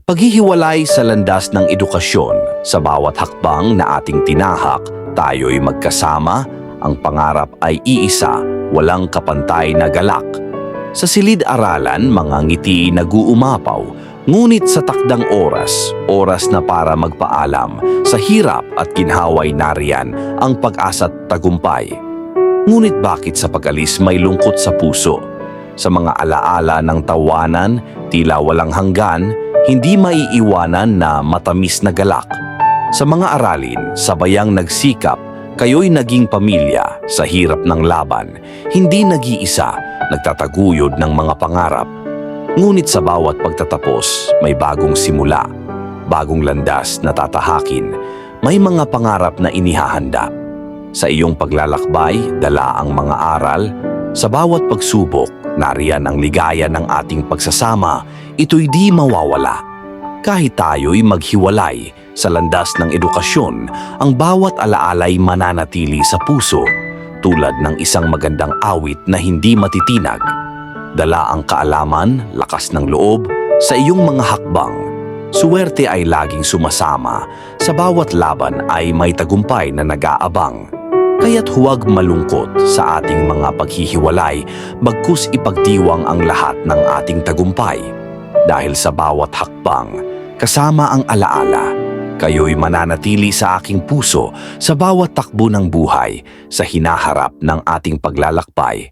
Paghihiwalay sa landas ng edukasyon, sa bawat hakbang na ating tinahak, tayo'y magkasama, ang pangarap ay iisa, walang kapantay na galak. Sa silid-aralan, mga ngiti nag-uumapaw, ngunit sa takdang oras, oras na para magpaalam, sa hirap at ginhaway nariyan ang pag-asa't tagumpay. Ngunit bakit sa pag-alis may lungkot sa puso? Sa mga alaala ng tawanan, tila walang hanggan, hindi maiiwanan na matamis na galak. Sa mga aralin, sabayang nagsikap, kayo'y naging pamilya sa hirap ng laban, hindi nag-iisa, nagtataguyod ng mga pangarap. Ngunit sa bawat pagtatapos, may bagong simula, bagong landas na tatahakin, may mga pangarap na inihahanda. Sa iyong paglalakbay, dala ang mga aral, sa bawat pagsubok, nariyan ang ligaya ng ating pagsasama, ito'y di mawawala. Kahit tayo'y maghiwalay sa landas ng edukasyon, ang bawat alaalay mananatili sa puso, tulad ng isang magandang awit na hindi matitinag. Dala ang kaalaman, lakas ng loob, sa iyong mga hakbang. Suwerte ay laging sumasama, sa bawat laban ay may tagumpay na nag-aabang. Kaya't huwag malungkot sa ating mga paghihiwalay, bagkus ipagdiwang ang lahat ng ating tagumpay. Dahil sa bawat hakbang, kasama ang alaala, kayo'y mananatili sa aking puso sa bawat takbo ng buhay, sa hinaharap ng ating paglalakbay.